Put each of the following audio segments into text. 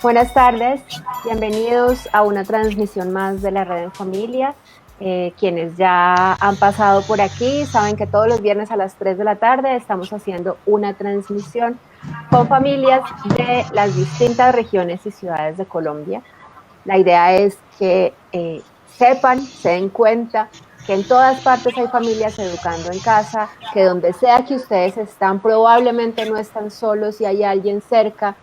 Buenas tardes, bienvenidos a una transmisión más de la Red en Familia. Quienes ya han pasado por aquí saben que todos los viernes a las 3 de la tarde estamos haciendo una transmisión con familias de las distintas regiones y ciudades de Colombia. La idea es que sepan, se den cuenta que en todas partes hay familias educando en casa, que donde sea que ustedes están probablemente no están solos y hay alguien cerca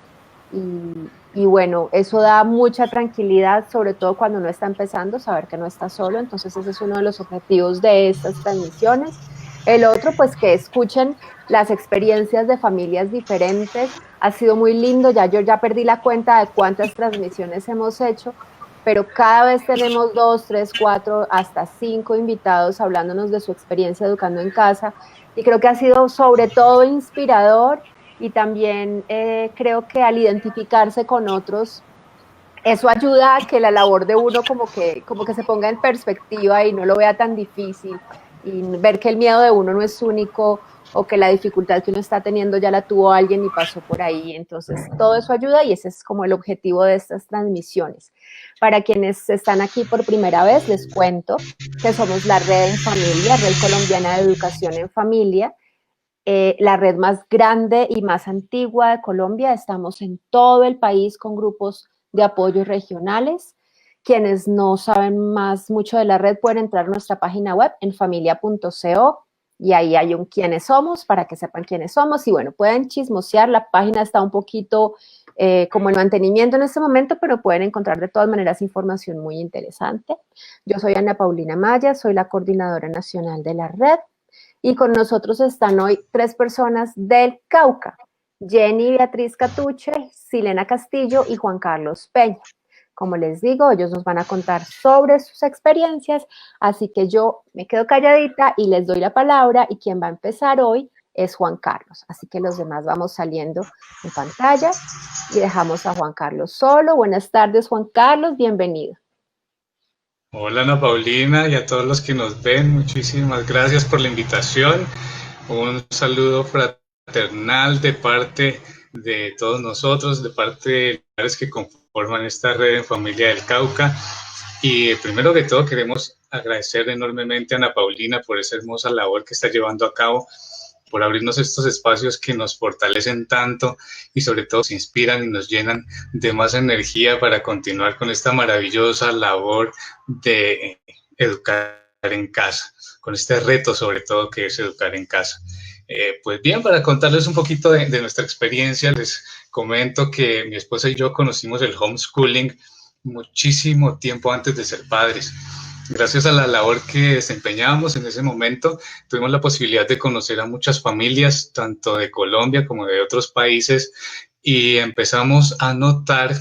y bueno, eso da mucha tranquilidad, sobre todo cuando uno está empezando, saber que no está solo. Entonces ese es uno de los objetivos de estas transmisiones. El otro, pues que escuchen las experiencias de familias diferentes. Ha sido muy lindo, yo ya perdí la cuenta de cuántas transmisiones hemos hecho, pero cada vez tenemos 2, 3, 4, hasta 5 invitados hablándonos de su experiencia educando en casa. Y creo que ha sido sobre todo inspirador y también creo que al identificarse con otros, eso ayuda a que la labor de uno como que se ponga en perspectiva y no lo vea tan difícil y ver que el miedo de uno no es único o que la dificultad que uno está teniendo ya la tuvo alguien y pasó por ahí. Entonces, todo eso ayuda y ese es como el objetivo de estas transmisiones. Para quienes están aquí por primera vez, les cuento que somos la Red en Familia, Red Colombiana de Educación en Familia, la red más grande y más antigua de Colombia. Estamos en todo el país con grupos de apoyo regionales. Quienes no saben más mucho de la red pueden entrar a nuestra página web en familia.co y ahí hay un quiénes somos para que sepan quiénes somos. Y bueno, pueden chismosear, la página está un poquito como en mantenimiento en este momento, pero pueden encontrar de todas maneras información muy interesante. Yo soy Ana Paulina Maya, soy la coordinadora nacional de la red. Y con nosotros están hoy 3 personas del Cauca: Jenny Beatriz Catuche, Silena Castillo y Juan Carlos Peña. Como les digo, ellos nos van a contar sobre sus experiencias, así que yo me quedo calladita y les doy la palabra, y quien va a empezar hoy es Juan Carlos. Así que los demás vamos saliendo en pantalla y dejamos a Juan Carlos solo. Buenas tardes, Juan Carlos, bienvenido. Hola Ana Paulina y a todos los que nos ven, muchísimas gracias por la invitación. Un saludo fraternal de parte de todos nosotros, de parte de los que conforman esta red en Familia del Cauca. Y primero que todo queremos agradecer enormemente a Ana Paulina por esa hermosa labor que está llevando a cabo, por abrirnos estos espacios que nos fortalecen tanto y sobre todo nos inspiran y nos llenan de más energía para continuar con esta maravillosa labor de educar en casa, con este reto sobre todo que es educar en casa. Pues bien, para contarles un poquito de nuestra experiencia, les comento que mi esposa y yo conocimos el homeschooling muchísimo tiempo antes de ser padres. Gracias a la labor que desempeñábamos en ese momento, tuvimos la posibilidad de conocer a muchas familias, tanto de Colombia como de otros países, y empezamos a notar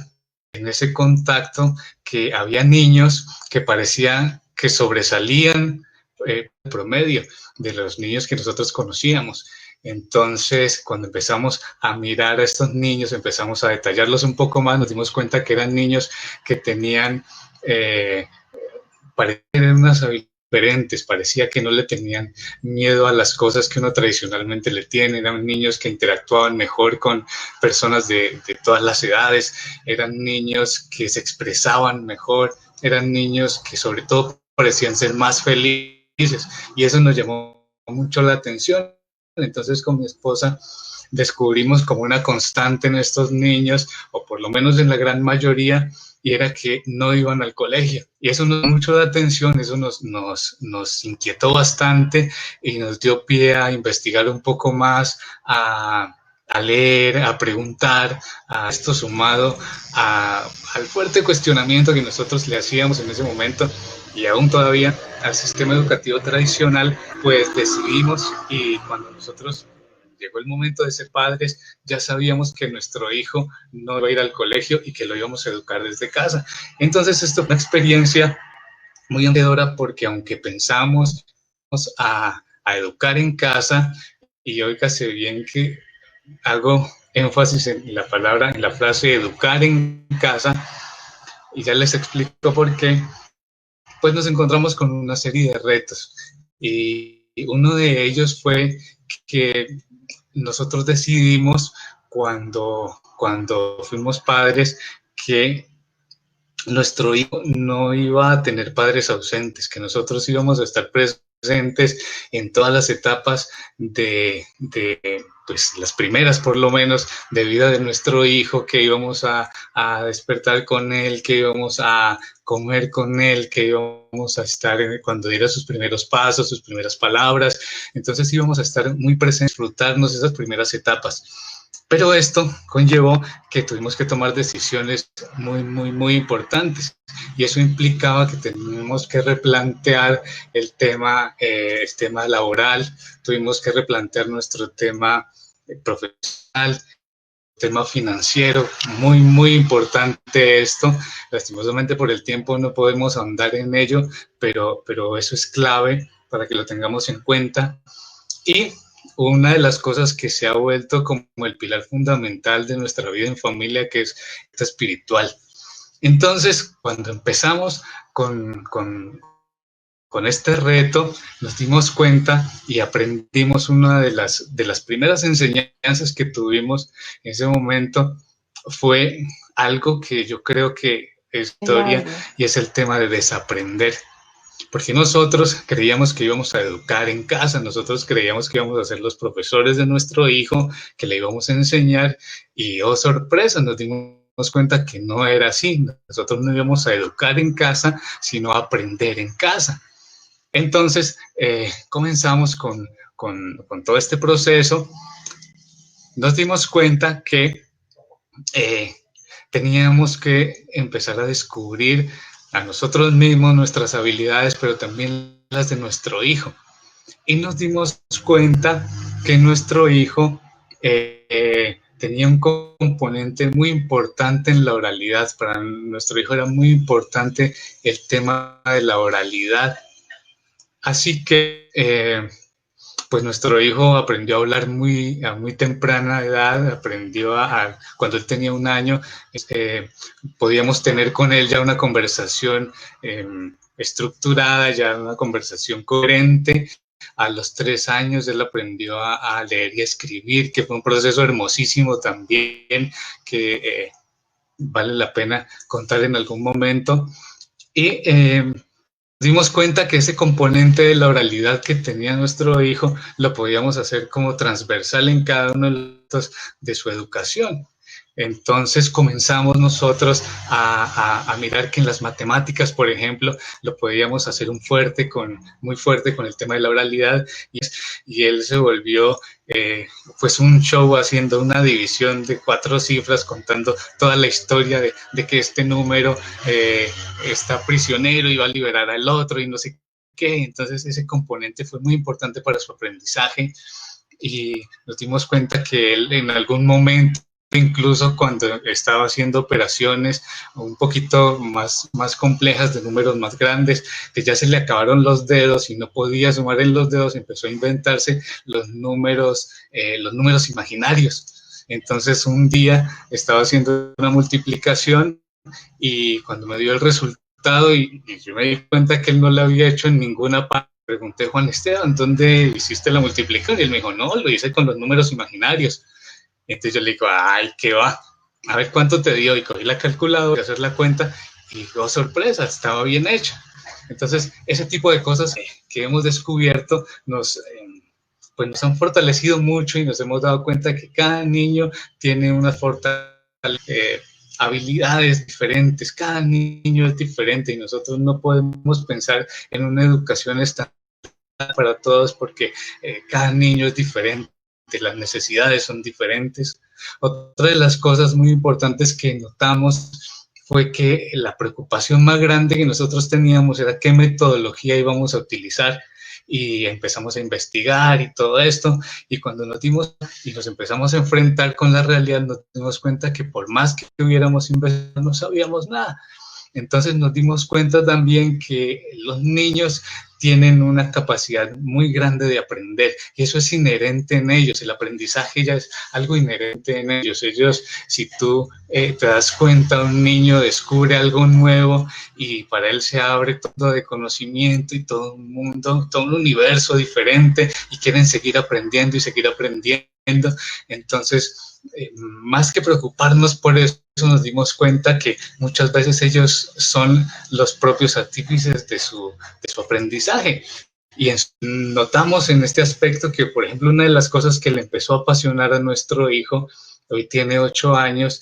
en ese contacto que había niños que parecían que sobresalían el promedio de los niños que nosotros conocíamos. Entonces, cuando empezamos a mirar a estos niños, empezamos a detallarlos un poco más, nos dimos cuenta que eran niños que tenían parecían unas habilidades diferentes, parecía que no le tenían miedo a las cosas que uno tradicionalmente le tiene, eran niños que interactuaban mejor con personas de todas las edades, eran niños que se expresaban mejor, eran niños que sobre todo parecían ser más felices, y eso nos llamó mucho la atención. Entonces con mi esposa descubrimos como una constante en estos niños, o por lo menos en la gran mayoría, y era que no iban al colegio. Y eso nos dio mucho de atención, eso nos inquietó bastante y nos dio pie a investigar un poco más, a leer, a preguntar, a esto sumado al fuerte cuestionamiento que nosotros le hacíamos en ese momento y aún todavía al sistema educativo tradicional, pues decidimos, y cuando nosotros llegó el momento de ser padres, ya sabíamos que nuestro hijo no iba a ir al colegio y que lo íbamos a educar desde casa. Entonces esto fue una experiencia muy enriquecedora porque aunque pensamos a educar en casa, y óigase bien que hago énfasis en la palabra, en la frase educar en casa, y ya les explico por qué, pues nos encontramos con una serie de retos. Y uno de ellos fue que nosotros decidimos cuando fuimos padres, que nuestro hijo no iba a tener padres ausentes, que nosotros íbamos a estar presentes en todas las etapas pues las primeras por lo menos, de vida de nuestro hijo, que íbamos a despertar con él, que íbamos a comer con él, que íbamos a estar cuando diera sus primeros pasos, sus primeras palabras. Entonces íbamos a estar muy presentes, disfrutarnos esas primeras etapas. Pero esto conllevó que tuvimos que tomar decisiones muy importantes, y eso implicaba que teníamos que replantear el tema laboral, tuvimos que replantear nuestro tema profesional, tema financiero, muy importante esto. Lastimosamente por el tiempo no podemos ahondar en ello, pero eso es clave para que lo tengamos en cuenta. Y una de las cosas que se ha vuelto como el pilar fundamental de nuestra vida en familia, que es esta espiritual. Entonces, cuando empezamos con este reto, nos dimos cuenta y aprendimos una de las primeras enseñanzas que tuvimos en ese momento, fue algo que yo creo que es historia, y es el tema de desaprender. Porque nosotros creíamos que íbamos a educar en casa, nosotros creíamos que íbamos a ser los profesores de nuestro hijo, que le íbamos a enseñar, y oh sorpresa, nos dimos cuenta que no era así. Nosotros no íbamos a educar en casa, sino a aprender en casa. Entonces comenzamos con todo este proceso. Nos dimos cuenta que teníamos que empezar a descubrir a nosotros mismos nuestras habilidades, pero también las de nuestro hijo. Y nos dimos cuenta que nuestro hijo tenía un componente muy importante en la oralidad. Para nuestro hijo era muy importante el tema de la oralidad. Así que pues nuestro hijo aprendió a hablar a muy temprana edad, aprendió cuando él tenía 1 año, podíamos tener con él ya una conversación estructurada, ya una conversación coherente. A los 3 años él aprendió a leer y a escribir, que fue un proceso hermosísimo también, que vale la pena contar en algún momento. Y dimos cuenta que ese componente de la oralidad que tenía nuestro hijo lo podíamos hacer como transversal en cada uno de su educación. Entonces comenzamos nosotros a mirar que en las matemáticas, por ejemplo, lo podíamos hacer muy fuerte con el tema de la oralidad, y él se volvió pues un show haciendo una división de 4 cifras, contando toda la historia de que este número está prisionero y va a liberar al otro y no sé qué. Entonces ese componente fue muy importante para su aprendizaje, y nos dimos cuenta que él en algún momento, incluso cuando estaba haciendo operaciones un poquito más complejas, de números más grandes, que ya se le acabaron los dedos y no podía sumar en los dedos, empezó a inventarse los números imaginarios. Entonces un día estaba haciendo una multiplicación, y cuando me dio el resultado y yo me di cuenta que él no lo había hecho en ninguna parte, pregunté: Juan Esteban, ¿dónde hiciste la multiplicación? Y él me dijo: no, lo hice con los números imaginarios. Entonces yo le digo: ay, ¿qué va? A ver cuánto te dio. Y cogí la calculadora, hacer la cuenta, y oh, sorpresa, estaba bien hecha. Entonces, ese tipo de cosas que hemos descubierto pues nos han fortalecido mucho, y nos hemos dado cuenta que cada niño tiene unas habilidades diferentes, cada niño es diferente, y nosotros no podemos pensar en una educación estándar para todos, porque cada niño es diferente, las necesidades son diferentes. Otra de las cosas muy importantes que notamos fue que la preocupación más grande que nosotros teníamos era qué metodología íbamos a utilizar, y empezamos a investigar y todo esto, y cuando nos empezamos a enfrentar con la realidad, nos dimos cuenta que por más que hubiéramos investigado, no sabíamos nada. Entonces nos dimos cuenta también que los niños tienen una capacidad muy grande de aprender y eso es inherente en ellos, el aprendizaje ya es algo inherente en ellos. Ellos, si tú te das cuenta, un niño descubre algo nuevo y para él se abre todo de conocimiento y todo un mundo, todo un universo diferente y quieren seguir aprendiendo y seguir aprendiendo. Entonces, más que preocuparnos por eso, nos dimos cuenta que muchas veces ellos son los propios artífices de su aprendizaje. Y notamos en este aspecto que, por ejemplo, una de las cosas que le empezó a apasionar a nuestro hijo, hoy tiene 8 años,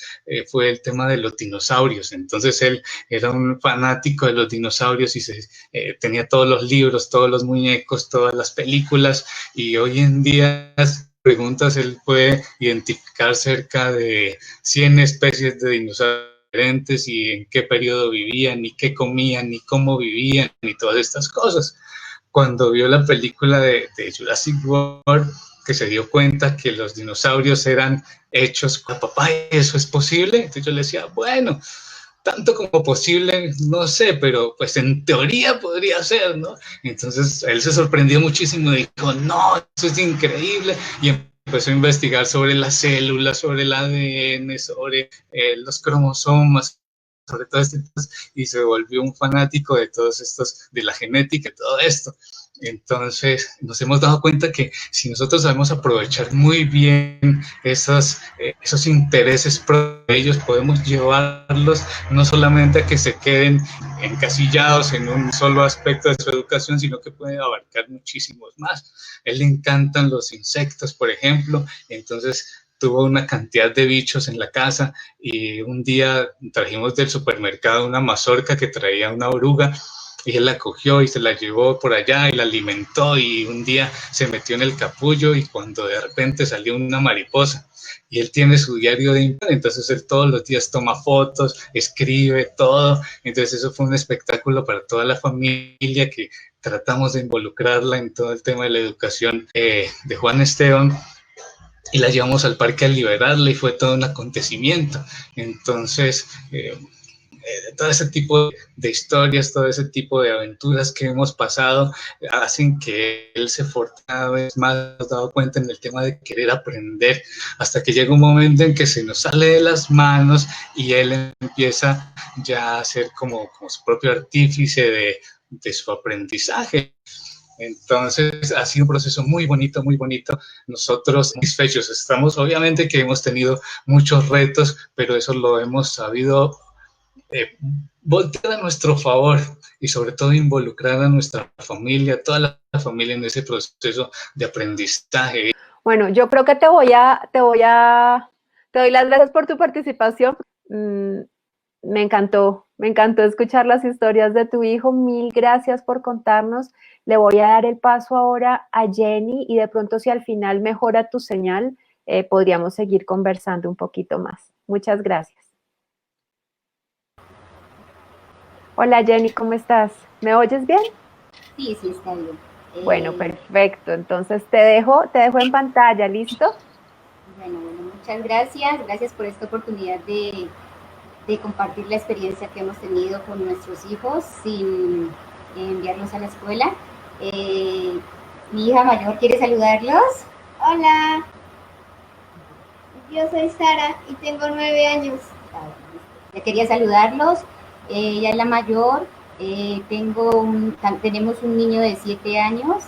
fue el tema de los dinosaurios. Entonces él era un fanático de los dinosaurios y tenía todos los libros, todos los muñecos, todas las películas, y hoy en día preguntas, él puede identificar cerca de 100 especies de dinosaurios diferentes y en qué periodo vivían, ni qué comían, ni cómo vivían, ni todas estas cosas. Cuando vio la película de Jurassic World, que se dio cuenta que los dinosaurios eran hechos con papá, ¿eso es posible? Entonces yo le decía, bueno, tanto como posible, no sé, pero pues en teoría podría ser, ¿no? Entonces él se sorprendió muchísimo y dijo, no, eso es increíble, y empezó a investigar sobre las células, sobre el ADN, sobre los cromosomas, sobre todo esto, y se volvió un fanático de todos estos, de la genética, de todo esto. Entonces nos hemos dado cuenta que si nosotros sabemos aprovechar muy bien esos intereses por ellos, podemos llevarlos no solamente a que se queden encasillados en un solo aspecto de su educación, sino que pueden abarcar muchísimos más. A él le encantan los insectos, por ejemplo, entonces tuvo una cantidad de bichos en la casa y un día trajimos del supermercado una mazorca que traía una oruga y él la cogió y se la llevó por allá y la alimentó y un día se metió en el capullo y cuando de repente salió una mariposa y él tiene su diario de internet, entonces él todos los días toma fotos, escribe todo, entonces eso fue un espectáculo para toda la familia que tratamos de involucrarla en todo el tema de la educación de Juan Esteban y la llevamos al parque a liberarla y fue todo un acontecimiento. Entonces, todo ese tipo de historias, todo ese tipo de aventuras que hemos pasado hacen que él se fortalezca cada vez más, nos dado cuenta en el tema de querer aprender, hasta que llega un momento en que se nos sale de las manos y él empieza ya a ser como su propio artífice de su aprendizaje. Entonces ha sido un proceso muy bonito, muy bonito. Nosotros satisfechos estamos, obviamente que hemos tenido muchos retos, pero eso lo hemos sabido voltear a nuestro favor y sobre todo involucrar a nuestra familia, toda la familia en ese proceso de aprendizaje. Bueno, yo creo que te doy las gracias por tu participación. Me encantó escuchar las historias de tu hijo. Mil gracias por contarnos. Le voy a dar el paso ahora a Jenny y de pronto si al final mejora tu señal, podríamos seguir conversando un poquito más. Muchas gracias. Hola Jenny, ¿cómo estás? ¿Me oyes bien? Sí, está bien. Bueno, perfecto. Entonces te dejo en pantalla, ¿listo? Bueno, muchas gracias. Gracias por esta oportunidad de compartir la experiencia que hemos tenido con nuestros hijos sin enviarlos a la escuela. Mi hija mayor quiere saludarlos. Hola, yo soy Sara y tengo 9 años. Ya quería saludarlos. Ella es la mayor. Tenemos un niño de 7 años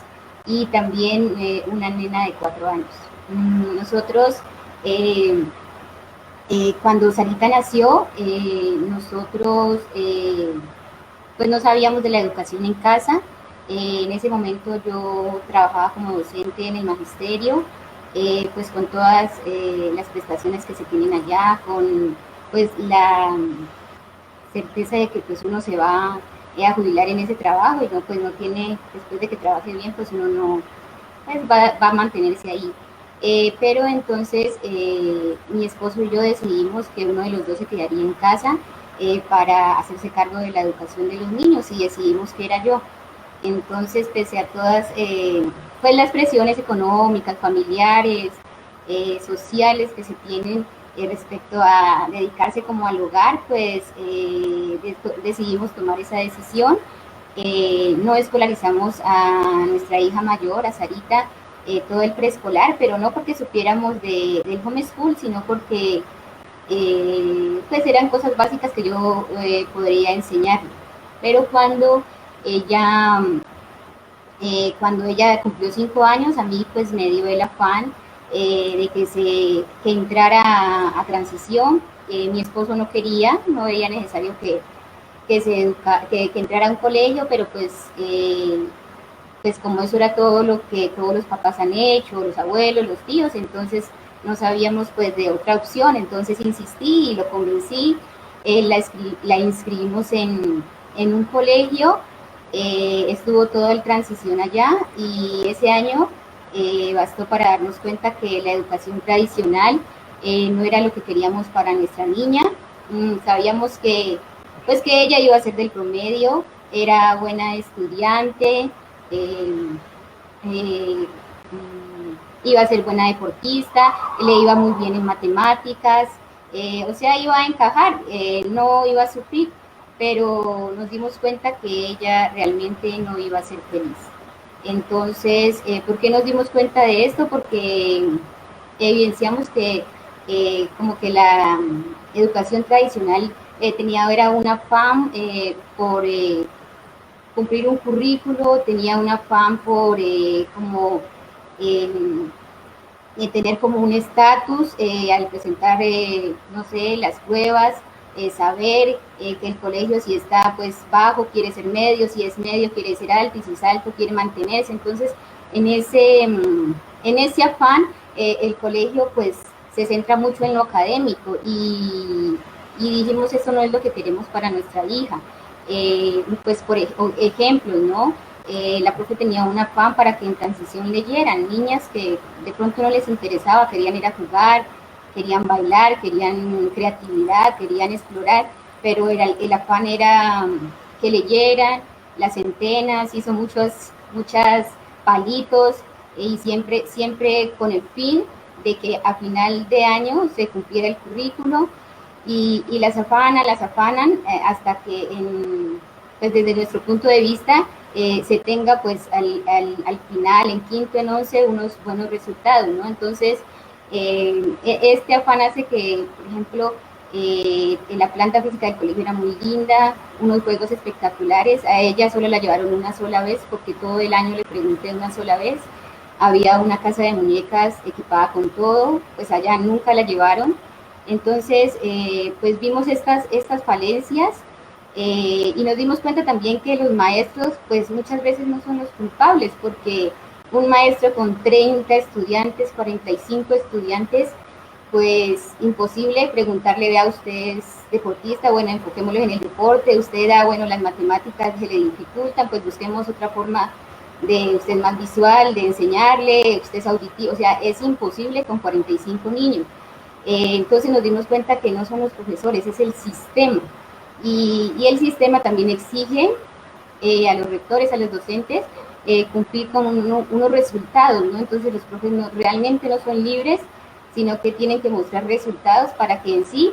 y también una nena de 4 años. Nosotros, cuando Sarita nació, nosotros pues no sabíamos de la educación en casa. En ese momento yo trabajaba como docente en el magisterio, pues con todas las prestaciones que se tienen allá, con pues la certeza de que pues uno se va a jubilar en ese trabajo y no tiene, después de que trabaje bien, pues uno no pues va a mantenerse ahí. Pero entonces mi esposo y yo decidimos que uno de los dos se quedaría en casa para hacerse cargo de la educación de los niños y decidimos que era yo. Entonces, pese a todas pues las presiones económicas, familiares, sociales que se tienen respecto a dedicarse como al hogar, pues decidimos tomar esa decisión No escolarizamos a nuestra hija mayor, a Sarita, todo el preescolar, pero no porque supiéramos del homeschool, sino porque pues eran cosas básicas que yo podría enseñarle. Pero cuando ella cumplió 5 años, a mí pues me dio el afán de que entrara a transición. Mi esposo no quería, no veía necesario que entrara a un colegio, pero pues como eso era todo lo que todos los papás han hecho, los abuelos, los tíos, entonces no sabíamos pues de otra opción, entonces insistí y lo convencí, la inscribimos en un colegio, estuvo toda la transición allá y ese año bastó para darnos cuenta que la educación tradicional no era lo que queríamos para nuestra niña. Sabíamos que ella iba a ser del promedio, era buena estudiante, iba a ser buena deportista, le iba muy bien en matemáticas, o sea, iba a encajar, no iba a sufrir, pero nos dimos cuenta que ella realmente no iba a ser feliz. Entonces, ¿por qué nos dimos cuenta de esto? Porque evidenciamos que como que la educación tradicional era un afán por cumplir un currículo, tenía un afán por tener como un estatus al presentar, no sé, las pruebas, saber que el colegio si está pues bajo quiere ser medio, si es medio quiere ser alto y si es alto quiere mantenerse. Entonces, en ese afán, el colegio pues se centra mucho en lo académico y dijimos, eso no es lo que queremos para nuestra hija. Pues por ejemplo, ¿no? La profe tenía un afán para que en transición leyeran, niñas que de pronto no les interesaba, querían ir a jugar, querían bailar, querían creatividad, querían explorar, pero el afán era que leyeran, las centenas, hizo muchas palitos y siempre con el fin de que a final de año se cumpliera el currículo y las afanan hasta que pues desde nuestro punto de vista se tenga pues al final, en quinto, en 11, unos buenos resultados, ¿no? Entonces, este afán hace que, por ejemplo, la planta física del colegio era muy linda, unos juegos espectaculares, a ella solo la llevaron una sola vez, porque todo el año le pregunté una sola vez, había una casa de muñecas equipada con todo, pues allá nunca la llevaron. Entonces, pues vimos estas falencias y nos dimos cuenta también que los maestros, pues muchas veces no son los culpables, porque un maestro con 30 estudiantes, 45 estudiantes, pues imposible preguntarle, vea, usted es deportista, bueno, enfoquémoslo en el deporte, usted bueno, las matemáticas se le dificultan, pues busquemos otra forma de usted más visual, de enseñarle, usted es auditivo, o sea, es imposible con 45 niños. Entonces nos dimos cuenta que no son los profesores, es el sistema. Y el sistema también exige a los rectores, a los docentes, cumplir con unos resultados, ¿no? Entonces los profes realmente no son libres, sino que tienen que mostrar resultados para que en sí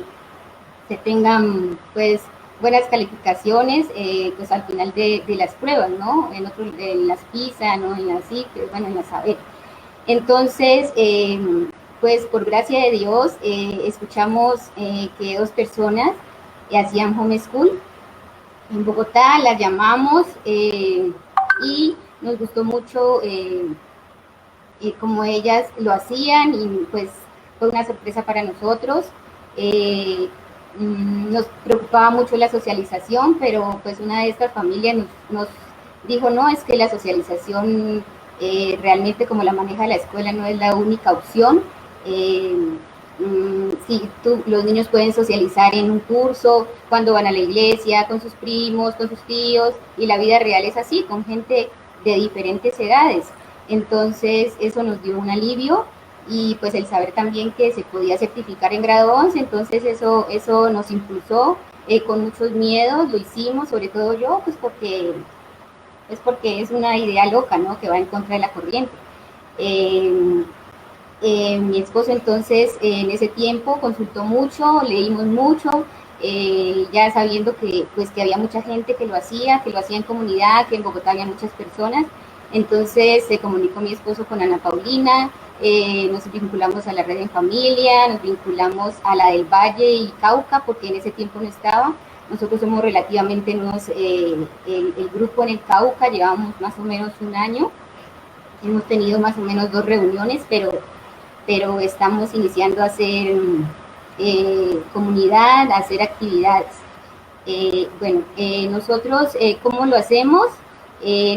se tengan, pues, buenas calificaciones, pues al final de las pruebas, ¿no? En las PISA, ¿no? En las CIC, bueno, en las SABER. Entonces, pues por gracia de Dios, escuchamos que 2 personas hacían homeschool en Bogotá, las llamamos y nos gustó mucho cómo ellas lo hacían y pues fue una sorpresa para nosotros. Nos preocupaba mucho la socialización, pero pues una de estas familias nos dijo, no, es que la socialización realmente como la maneja la escuela no es la única opción. Sí, los niños pueden socializar en un curso, cuando van a la iglesia, con sus primos, con sus tíos, y la vida real es así, con gente de diferentes edades. Entonces eso nos dio un alivio y pues el saber también que se podía certificar en grado 11, entonces eso nos impulsó con muchos miedos, lo hicimos, sobre todo yo, pues porque es una idea loca, ¿no? Que va en contra de la corriente. Mi esposo entonces en ese tiempo consultó mucho, leímos mucho ya sabiendo que, pues, que había mucha gente que lo hacía en comunidad, que en Bogotá había muchas personas. Entonces se comunicó mi esposo con Ana Paulina, nos vinculamos a la red en familia, nos vinculamos a la del Valle y Cauca, porque en ese tiempo no estaba. Nosotros somos relativamente nuevos, el grupo en el Cauca, llevamos más o menos un año, hemos tenido más o menos 2 reuniones, pero estamos iniciando a hacer comunidad, a hacer actividades. Bueno, nosotros, ¿cómo lo hacemos?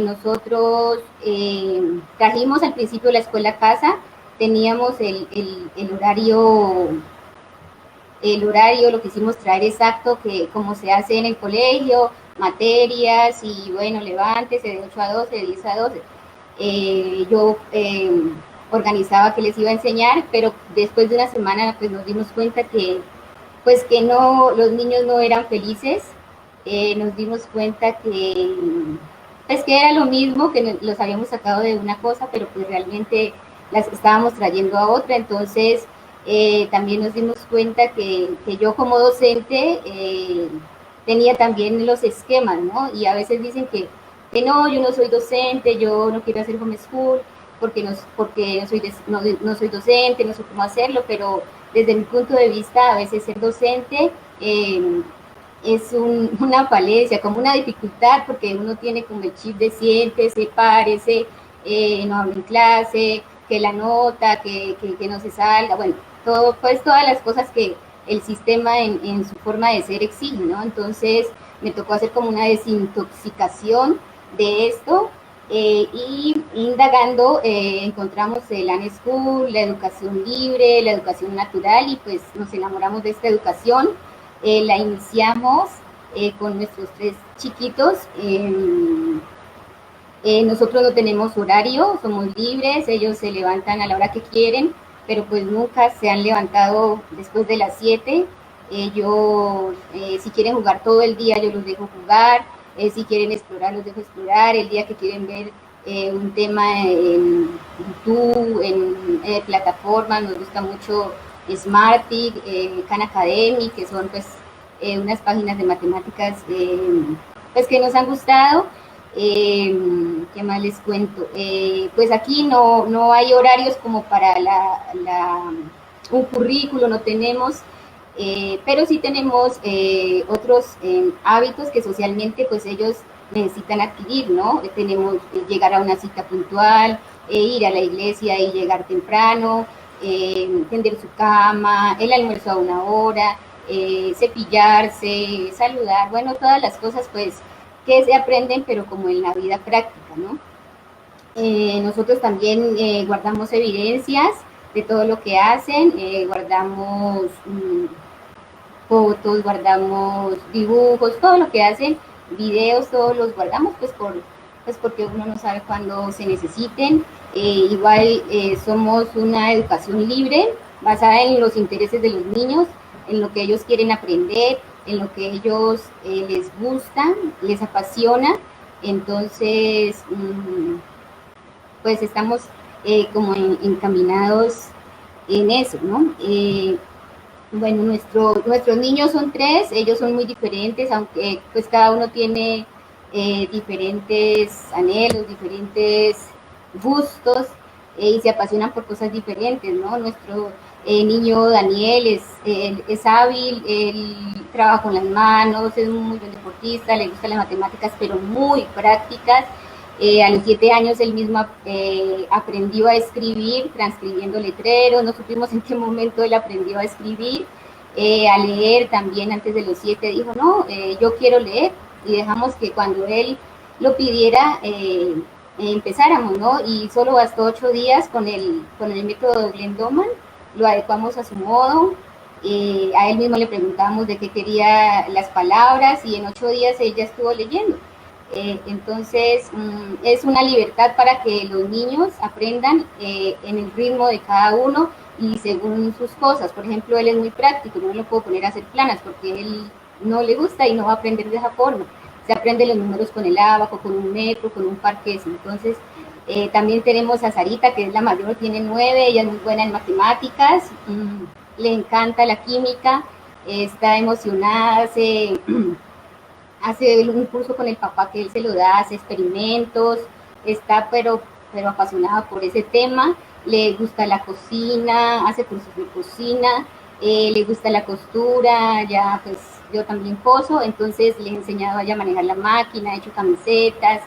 Nosotros trajimos al principio la escuela a casa, teníamos el horario, lo quisimos traer exacto, que como se hace en el colegio, materias, y bueno, levántese de 8 a 12, de 10 a 12. Yo organizaba que les iba a enseñar, pero después de una semana pues nos dimos cuenta que pues que no, los niños no eran felices, nos dimos cuenta que pues que era lo mismo, que los habíamos sacado de una cosa, pero pues realmente las estábamos trayendo a otra. Entonces también nos dimos cuenta que yo como docente tenía también los esquemas, ¿no? Y a veces dicen que no, yo no soy docente, yo no quiero hacer homeschool, porque no soy docente, no sé cómo hacerlo, pero desde mi punto de vista, a veces ser docente es una falencia, como una dificultad, porque uno tiene como el chip de siéntese, párese, no hable en clase, que la nota, que no se salga, bueno, todo, pues todas las cosas que el sistema en su forma de ser exige, ¿no? Entonces me tocó hacer como una desintoxicación de esto, y indagando encontramos el Unschool, la educación libre, la educación natural, y pues nos enamoramos de esta educación. La iniciamos con nuestros 3 chiquitos. Nosotros no tenemos horario, somos libres, ellos se levantan a la hora que quieren, pero pues nunca se han levantado después de las 7. Ellos, si quieren jugar todo el día, yo los dejo jugar. Si quieren explorar, los dejo explorar. El día que quieren ver un tema en YouTube, en plataformas, nos gusta mucho Smartick, Khan Academy, que son pues unas páginas de matemáticas pues que nos han gustado. ¿Qué más les cuento? Pues aquí no hay horarios como para un currículo, no tenemos. Pero sí tenemos otros hábitos que socialmente pues ellos necesitan adquirir, ¿no? Tenemos llegar a una cita puntual, ir a la iglesia y llegar temprano, tender su cama, el almuerzo a una hora, cepillarse, saludar, bueno, todas las cosas pues que se aprenden, pero como en la vida práctica, ¿no? Nosotros también guardamos evidencias de todo lo que hacen, guardamos fotos, guardamos dibujos, todo lo que hacen, videos, todos los guardamos pues porque uno no sabe cuándo se necesiten. Igual somos una educación libre, basada en los intereses de los niños, en lo que ellos quieren aprender, en lo que ellos les gusta, les apasiona. Entonces pues estamos como encaminados en eso, ¿no? Bueno, nuestros niños son 3, ellos son muy diferentes, aunque pues cada uno tiene diferentes anhelos, diferentes gustos, y se apasionan por cosas diferentes, ¿no? Nuestro niño Daniel es hábil, él trabaja con las manos, es un muy buen deportista, le gustan las matemáticas, pero muy prácticas. A los 7 años él mismo aprendió a escribir, transcribiendo letreros, no supimos en qué momento él aprendió a escribir, a leer también antes de los 7, dijo, no, yo quiero leer, y dejamos que cuando él lo pidiera, empezáramos, ¿no? Y solo bastó 8 días con el método Glendoman, lo adecuamos a su modo, a él mismo le preguntamos de qué quería las palabras, y en 8 días él ya estuvo leyendo. Entonces es una libertad para que los niños aprendan en el ritmo de cada uno y según sus cosas. Por ejemplo, él es muy práctico, no lo puedo poner a hacer planas porque él no le gusta y no va a aprender de esa forma. Se aprende los números con el ábaco, con un metro, con un parqués. Entonces también tenemos a Sarita, que es la mayor, tiene 9, ella es muy buena en matemáticas, le encanta la química. está emocionada, hace un curso con el papá que él se lo da, hace experimentos, está pero apasionada por ese tema, le gusta la cocina, hace cursos de cocina, le gusta la costura, ya pues yo también coso, entonces le he enseñado a ella a manejar la máquina, ha hecho camisetas,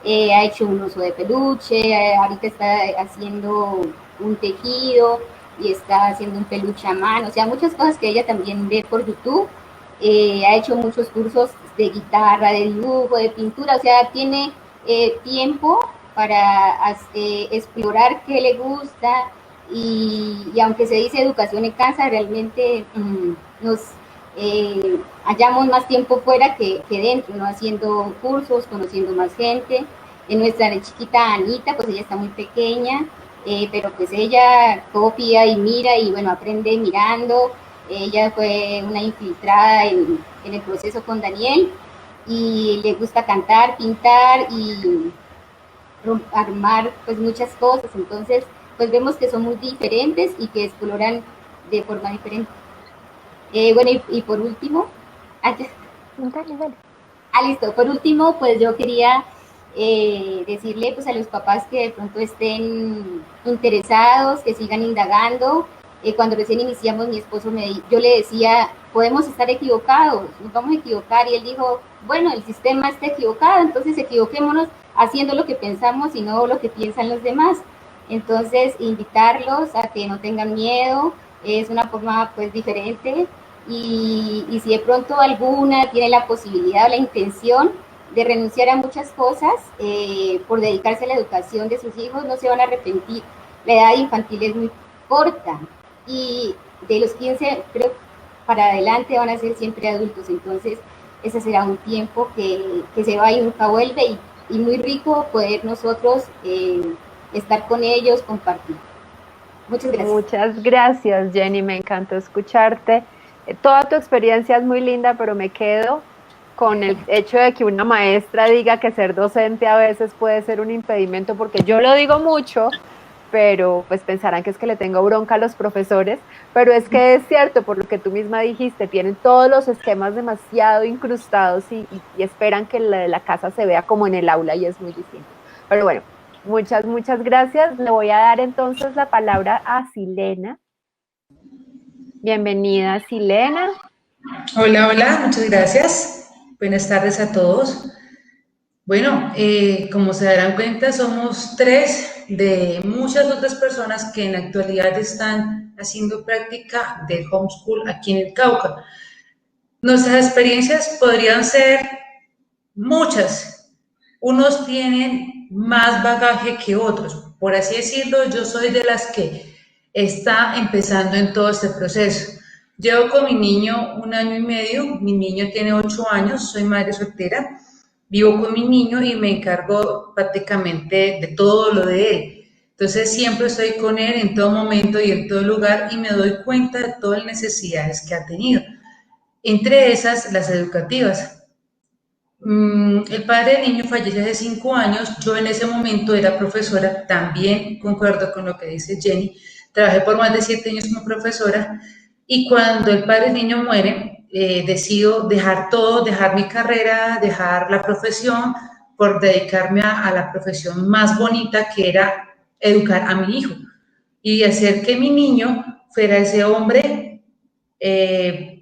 ha hecho un oso de peluche, ahorita está haciendo un tejido y está haciendo un peluche a mano, o sea, muchas cosas que ella también ve por YouTube. Ha hecho muchos cursos de guitarra, de dibujo, de pintura, o sea, tiene tiempo para explorar qué le gusta y aunque se dice educación en casa, realmente nos hallamos más tiempo fuera que dentro, ¿no? Haciendo cursos, conociendo más gente. En nuestra chiquita Anita, pues ella está muy pequeña, pero pues ella copia y mira y bueno, aprende mirando. Ella fue una infiltrada en el proceso con Daniel y le gusta cantar, pintar y armar pues muchas cosas. Entonces, pues vemos que son muy diferentes y que exploran de forma diferente. Bueno, y por último, Dale. listo, por último, pues yo quería decirle pues a los papás que de pronto estén interesados, que sigan indagando. Cuando recién iniciamos, mi esposo yo le decía, podemos estar equivocados, nos vamos a equivocar, y él dijo, bueno, el sistema está equivocado, entonces equivoquémonos haciendo lo que pensamos y no lo que piensan los demás. Entonces, invitarlos a que no tengan miedo, es una forma pues diferente, y si de pronto alguna tiene la posibilidad o la intención de renunciar a muchas cosas por dedicarse a la educación de sus hijos, no se van a arrepentir. La edad infantil es muy corta y de los 15 creo para adelante van a ser siempre adultos, entonces ese será un tiempo que se va y nunca vuelve, y muy rico poder nosotros estar con ellos, compartir. Muchas gracias. Muchas gracias, Jenny, me encantó escucharte. Toda tu experiencia es muy linda, pero me quedo con el hecho de que una maestra diga que ser docente a veces puede ser un impedimento, porque yo lo digo mucho, pero pues pensarán que es que le tengo bronca a los profesores, pero es que es cierto, por lo que tú misma dijiste, tienen todos los esquemas demasiado incrustados y esperan que la casa se vea como en el aula, y es muy distinto. Pero bueno, muchas gracias. Le voy a dar entonces la palabra a Silena. Bienvenida, Silena. Hola, muchas gracias. Buenas tardes a todos. Bueno, como se darán cuenta, somos 3 de muchas otras personas que en la actualidad están haciendo práctica de homeschool aquí en el Cauca. Nuestras experiencias podrían ser muchas. Unos tienen más bagaje que otros. Por así decirlo, yo soy de las que está empezando en todo este proceso. Llevo con mi niño 1 año y medio, mi niño tiene 8 años, soy madre soltera, vivo con mi niño y me encargo prácticamente de todo lo de él. Entonces siempre estoy con él en todo momento y en todo lugar y me doy cuenta de todas las necesidades que ha tenido. Entre esas, las educativas. El padre del niño falleció hace 5 años, yo en ese momento era profesora, también concuerdo con lo que dice Jenny, trabajé por más de 7 años como profesora, y cuando el padre del niño muere, decido dejar todo, dejar mi carrera, dejar la profesión, por dedicarme a la profesión más bonita, que era educar a mi hijo, y hacer que mi niño fuera ese hombre,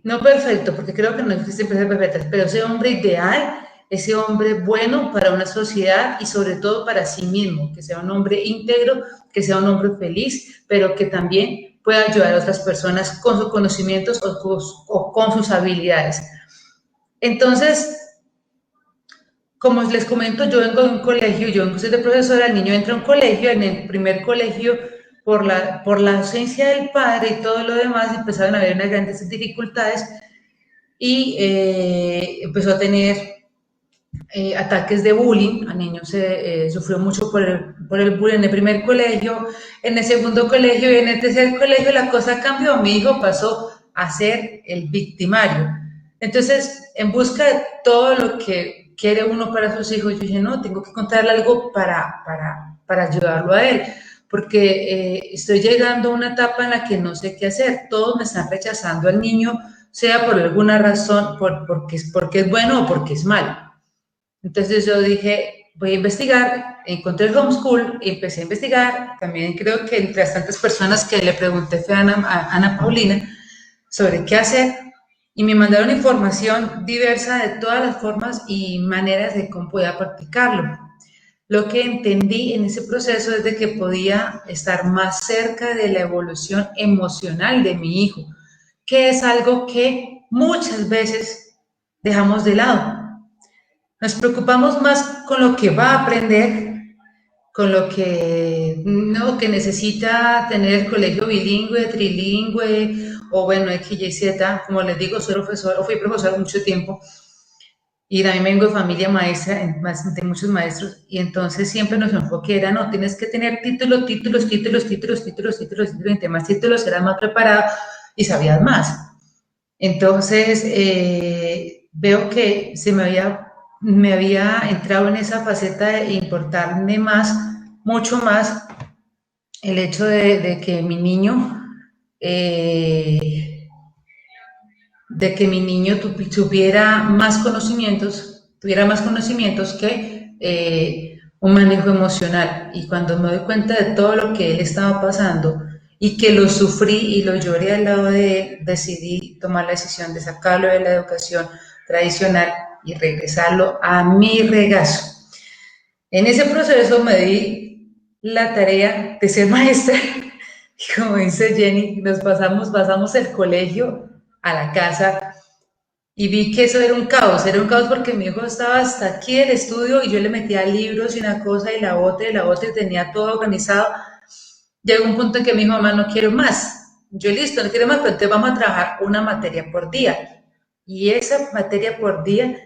no perfecto, porque creo que no existen personas perfectas, pero ese hombre ideal, ese hombre bueno para una sociedad y sobre todo para sí mismo, que sea un hombre íntegro, que sea un hombre feliz, pero que también pueda ayudar a otras personas con sus conocimientos o con sus habilidades. Entonces, como les comento, yo vengo de un colegio, yo vengo de profesora, el niño entra a un colegio, en el primer colegio, por la ausencia del padre y todo lo demás, empezaron a haber unas grandes dificultades y empezó a tener ataques de bullying. El niño sufrió mucho por el bullying en el primer colegio, en el segundo colegio y en el tercer colegio la cosa cambió. Mi hijo pasó a ser el victimario. Entonces, en busca de todo lo que quiere uno para sus hijos, yo dije, no, tengo que contarle algo para ayudarlo a él, porque estoy llegando a una etapa en la que no sé qué hacer. Todos me están rechazando al niño sea por alguna razón, porque es bueno o porque es malo. Entonces yo dije, voy a investigar, encontré el homeschool, empecé a investigar, también creo que entre las tantas personas que le pregunté fue a Ana Paulina sobre qué hacer, y me mandaron información diversa de todas las formas y maneras de cómo podía practicarlo. Lo que entendí en ese proceso es de que podía estar más cerca de la evolución emocional de mi hijo, que es algo que muchas veces dejamos de lado. Nos preocupamos más con lo que va a aprender, con lo que, no, que necesita tener el colegio bilingüe, trilingüe, o bueno, X, Y, Z. Como les digo, soy profesor, o fui profesor mucho tiempo, y también vengo de familia maestra, de muchos maestros, y entonces siempre nos enfoque era, no, tienes que tener títulos, y entre más títulos serás más preparado y sabías más. Entonces, veo que me había entrado en esa faceta de importarme más, mucho más, el hecho de que mi niño, tuviera más conocimientos que un manejo emocional. Y cuando me doy cuenta de todo lo que él estaba pasando y que lo sufrí y lo lloré al lado de él, decidí tomar la decisión de sacarlo de la educación tradicional y regresarlo a mi regazo. En ese proceso me di la tarea de ser maestra. Y como dice Jenny, nos pasamos el colegio a la casa, y vi que eso era un caos porque mi hijo estaba hasta aquí del estudio y yo le metía libros y una cosa y la otra y tenía todo organizado. Llegó un punto en que mi hijo, mamá, no quiero más. Yo, listo, no quiero más, pero entonces vamos a trabajar una materia por día. Y esa materia por día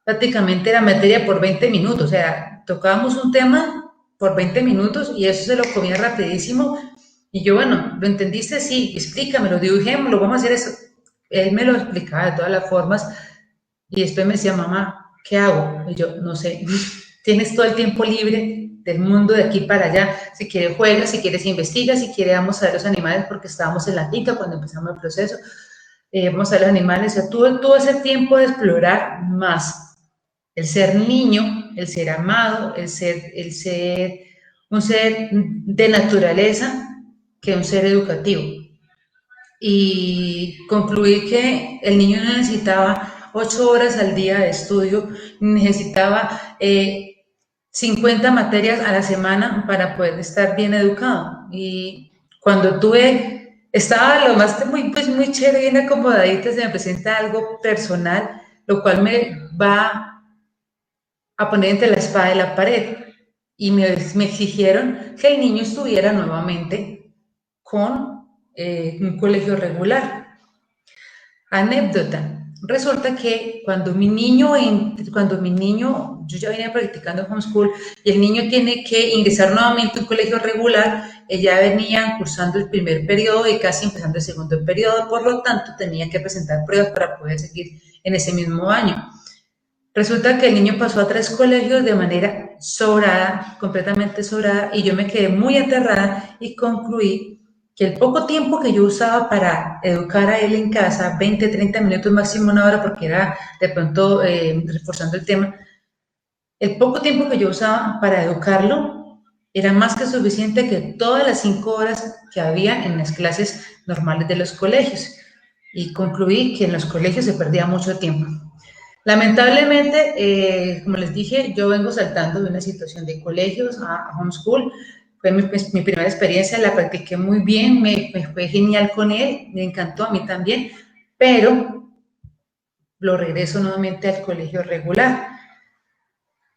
prácticamente era materia por 20 minutos, o sea, tocábamos un tema por 20 minutos y eso se lo comía rapidísimo. Y yo, bueno, ¿lo entendiste? Sí, explícamelo, dibujémoslo, vamos a hacer eso. Él me lo explicaba de todas las formas y después me decía, mamá, ¿qué hago? Y yo, no sé, tienes todo el tiempo libre del mundo de aquí para allá. Si quieres juegas, si quieres investigas, si quieres vamos a ver los animales, porque estábamos en la finca cuando empezamos el proceso. Vamos a ver los animales, o sea, tuve todo ese tiempo de explorar más. El ser niño, el ser amado, el ser un ser de naturaleza que un ser educativo. Y concluí que el niño necesitaba 8 horas al día de estudio, necesitaba 50 materias a la semana para poder estar bien educado. Y cuando estaba lo más muy chévere, bien acomodadita, se me presenta algo personal, lo cual me va a poner entre la espada y la pared. Y me exigieron que el niño estuviera nuevamente con un colegio regular. Anécdota. Resulta que cuando mi niño, yo ya venía practicando homeschool y el niño tiene que ingresar nuevamente a un colegio regular, ella venía cursando el primer periodo y casi empezando el segundo periodo, por lo tanto tenía que presentar pruebas para poder seguir en ese mismo año. Resulta que el niño pasó a 3 colegios de manera sobrada, completamente sobrada, y yo me quedé muy aterrada y concluí que el poco tiempo que yo usaba para educar a él en casa, 20, 30 minutos, máximo 1 hora, porque era de pronto reforzando el tema, el poco tiempo que yo usaba para educarlo era más que suficiente que todas las 5 horas que había en las clases normales de los colegios. Y concluí que en los colegios se perdía mucho tiempo. Lamentablemente, como les dije, yo vengo saltando de una situación de colegios a homeschool. Fue mi primera experiencia, la practiqué muy bien, me fue genial con él, me encantó a mí también, pero lo regreso nuevamente al colegio regular.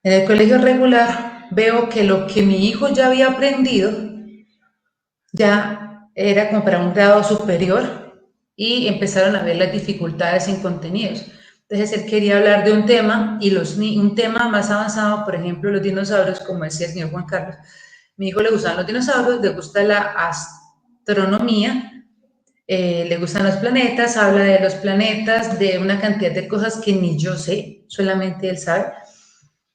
En el colegio regular veo que lo que mi hijo ya había aprendido ya era como para un grado superior y empezaron a ver las dificultades en contenidos. Entonces él quería hablar de un tema y un tema más avanzado, por ejemplo, los dinosaurios, como decía el señor Juan Carlos. Mi hijo le gustan los dinosaurios, le gusta la astronomía, le gustan los planetas, habla de los planetas, de una cantidad de cosas que ni yo sé, solamente él sabe.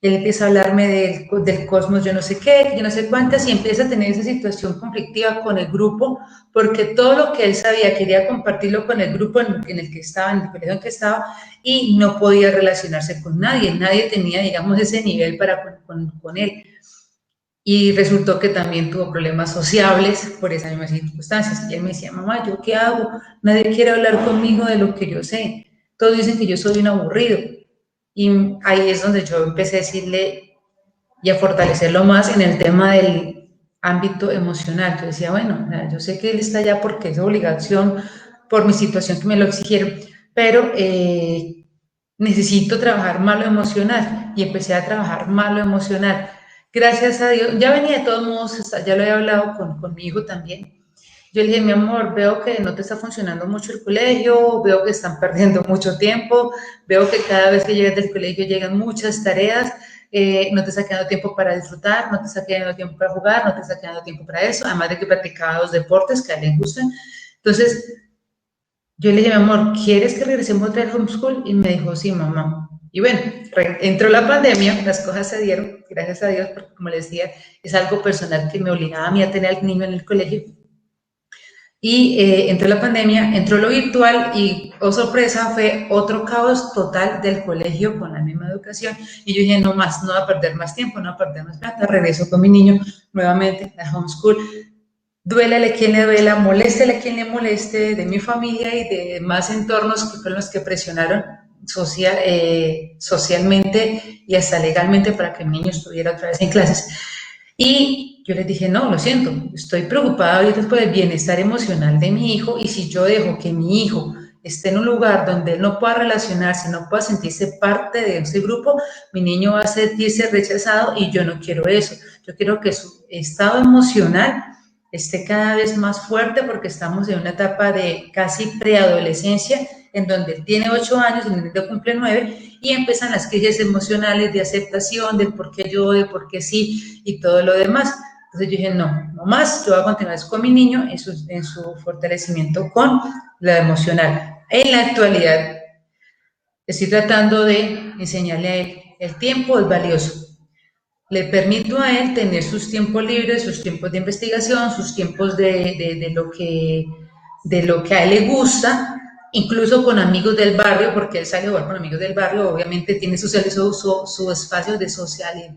él empieza a hablarme del cosmos, yo no sé qué, yo no sé cuántas, y empieza a tener esa situación conflictiva con el grupo, porque todo lo que él sabía quería compartirlo con el grupo en el que estaba, en el colegio en que estaba, y no podía relacionarse con nadie, nadie tenía, digamos, ese nivel con él. Y resultó que también tuvo problemas sociables por esas mismas circunstancias. Y él me decía, mamá, ¿yo qué hago? Nadie quiere hablar conmigo de lo que yo sé. Todos dicen que yo soy un aburrido. Y ahí es donde yo empecé a decirle y a fortalecerlo más en el tema del ámbito emocional. Yo decía, bueno, yo sé que él está allá porque es obligación, por mi situación que me lo exigieron, pero necesito trabajar más lo emocional. Y empecé a trabajar más lo emocional. Gracias a Dios, ya venía de todos modos, ya lo he hablado con mi hijo también. Yo le dije, mi amor, veo que no te está funcionando mucho el colegio, veo que están perdiendo mucho tiempo, veo que cada vez que llegas del colegio llegan muchas tareas, no te está quedando tiempo para disfrutar, no te está quedando tiempo para jugar, no te está quedando tiempo para eso, además de que practicaba los deportes que a él le gustan. Entonces, yo le dije, mi amor, ¿quieres que regresemos otra vez al homeschool? Y me dijo, sí, mamá. Y bueno, entró la pandemia, las cosas se dieron, gracias a Dios, porque como les decía, es algo personal que me obligaba a mí a tener al niño en el colegio. Y entró la pandemia, entró lo virtual y, oh sorpresa, fue otro caos total del colegio con la misma educación. Y yo dije, no más, no voy a perder más tiempo, no voy a perder más plata, regreso con mi niño nuevamente a homeschool. Duélale a quien le duela, moléstele a quien le moleste, de mi familia y de más entornos que fueron los que presionaron socialmente y hasta legalmente para que mi niño estuviera otra vez en clases. Y yo les dije, no, lo siento, estoy preocupada ahorita por el bienestar emocional de mi hijo, y si yo dejo que mi hijo esté en un lugar donde él no pueda relacionarse, no pueda sentirse parte de ese grupo, mi niño va a sentirse rechazado y yo no quiero eso. Yo quiero que su estado emocional esté cada vez más fuerte, porque estamos en una etapa de casi preadolescencia, en donde él tiene 8 años, en donde cumple 9, y empiezan las crisis emocionales de aceptación, del por qué yo, de por qué sí, y todo lo demás. Entonces yo dije, no más, yo voy a continuar con mi niño en su fortalecimiento con la emocional. En la actualidad, estoy tratando de enseñarle a él, el tiempo es valioso. Le permito a él tener sus tiempos libres, sus tiempos de investigación, sus tiempos de lo que a él le gusta, incluso con amigos del barrio, porque él sale a jugar con amigos del barrio, obviamente tiene su espacio de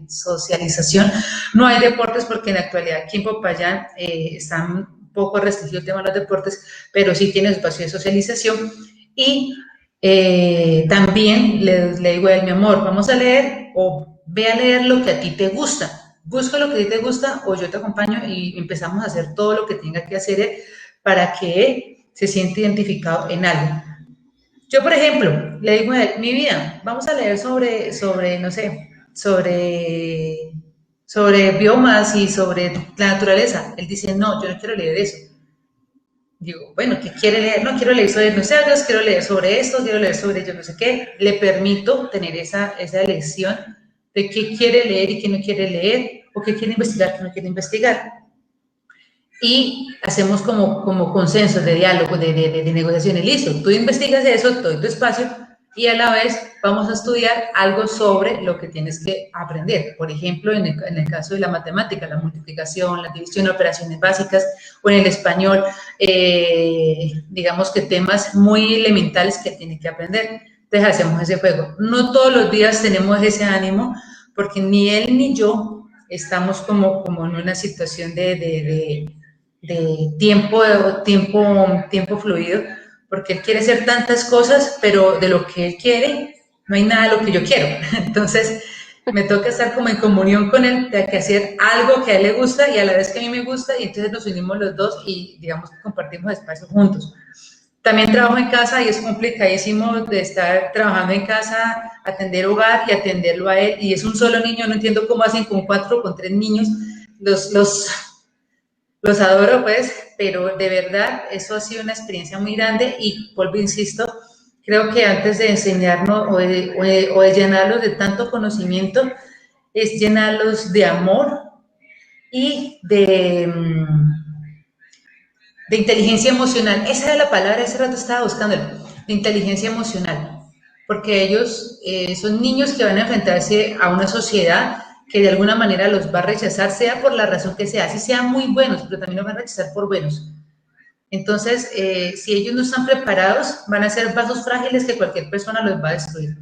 socialización. No hay deportes porque en la actualidad aquí en Popayán están un poco restringido el tema de los deportes, pero sí tiene su espacio de socialización. Y también le digo a él, mi amor, vamos a leer, o ve a leer lo que a ti te gusta, busca lo que a ti te gusta, o yo te acompaño y empezamos a hacer todo lo que tenga que hacer él para que él se sienta identificado en algo. Yo, por ejemplo, le digo a él, mi vida, vamos a leer sobre biomas y sobre la naturaleza. Él dice, no, yo no quiero leer eso. Digo, bueno, ¿qué quiere leer? No, quiero leer sobre dinosaurios, quiero leer sobre esto, quiero leer sobre yo no sé qué. Le permito tener esa elección de qué quiere leer y qué no quiere leer, o qué quiere investigar, qué no quiere investigar. Y hacemos como consenso de diálogo, de negociaciones. Listo, tú investigas eso, te doy tu espacio, y a la vez vamos a estudiar algo sobre lo que tienes que aprender. Por ejemplo, en el caso de la matemática, la multiplicación, la división, operaciones básicas, o en el español, digamos que temas muy elementales que tiene que aprender. Entonces hacemos ese juego. No todos los días tenemos ese ánimo, porque ni él ni yo estamos como en una situación de tiempo fluido, porque él quiere hacer tantas cosas, pero de lo que él quiere no hay nada de lo que yo quiero. Entonces me toca estar como en comunión con él, de que hacer algo que a él le gusta y a la vez que a mí me gusta, y entonces nos unimos los dos y digamos que compartimos espacios juntos. También trabajo en casa y es complicadísimo de estar trabajando en casa, atender hogar y atenderlo a él, y es un solo niño. No entiendo cómo hacen con 4 o con 3 niños. Los adoro, pues, pero de verdad eso ha sido una experiencia muy grande, y vuelvo, insisto, creo que antes de enseñarnos o de llenarlos de tanto conocimiento, es llenarlos de amor y de inteligencia emocional. Esa era la palabra, ese rato estaba buscándola, de inteligencia emocional. porque ellos son niños que van a enfrentarse a una sociedad que de alguna manera los va a rechazar, sea por la razón que sea, si sean muy buenos, pero también los van a rechazar por buenos. Entonces, si ellos no están preparados, van a ser vasos frágiles que cualquier persona los va a destruir.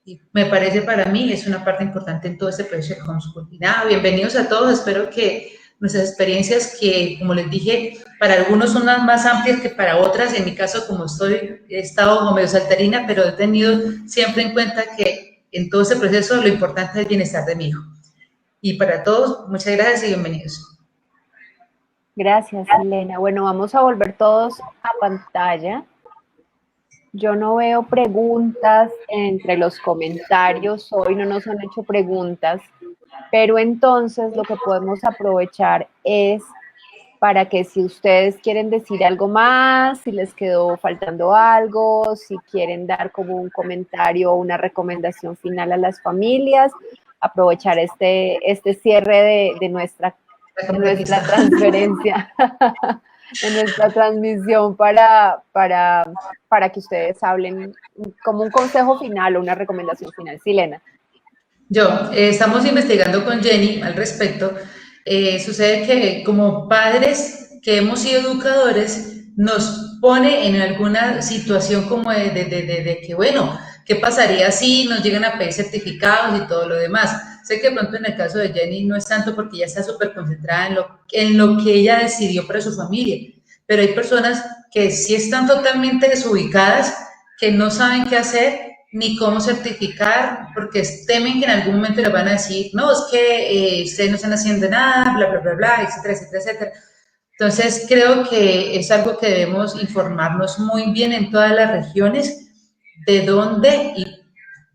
Y me parece, para mí, es una parte importante en todo este proceso de homeschool. Y nada, bienvenidos a todos, espero que nuestras experiencias, que como les dije, para algunos son las más amplias que para otras, en mi caso, como he estado como medio saltarina, pero he tenido siempre en cuenta que en todo ese proceso lo importante es el bienestar de mi hijo. Y para todos, muchas gracias y bienvenidos. Gracias, Elena. Bueno, vamos a volver todos a pantalla. Yo no veo preguntas entre los comentarios, hoy no nos han hecho preguntas, pero entonces lo que podemos aprovechar es para que si ustedes quieren decir algo más, si les quedó faltando algo, si quieren dar como un comentario o una recomendación final a las familias, aprovechar este cierre de nuestra transferencia, de nuestra transmisión para que ustedes hablen como un consejo final o una recomendación final. Silena. Estamos investigando con Jenny al respecto. Sucede que como padres que hemos sido educadores, nos pone en alguna situación como de que, bueno, ¿qué pasaría si nos llegan a pedir certificados y todo lo demás? Sé que de pronto en el caso de Jenny no es tanto porque ella está súper concentrada en lo que ella decidió para su familia, pero hay personas que sí están totalmente desubicadas, que no saben qué hacer ni cómo certificar, porque temen que en algún momento les van a decir, no, es que ustedes no están haciendo nada, bla, bla, bla, bla, etcétera, etcétera, etcétera. Entonces, creo que es algo que debemos informarnos muy bien en todas las regiones, de dónde y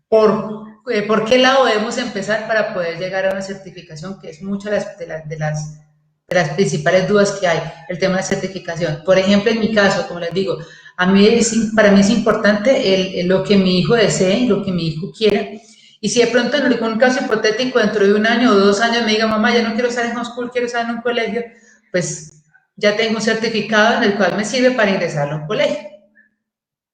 por qué lado debemos empezar para poder llegar a una certificación, que es muchas de las principales dudas que hay, el tema de certificación. Por ejemplo, en mi caso, como les digo, para mí es importante lo que mi hijo desee, lo que mi hijo quiera. Y si de pronto en algún caso hipotético, dentro de 1 año o 2 años, me diga, mamá, ya no quiero estar en homeschool, quiero estar en un colegio, pues ya tengo un certificado en el cual me sirve para ingresarlo a un colegio.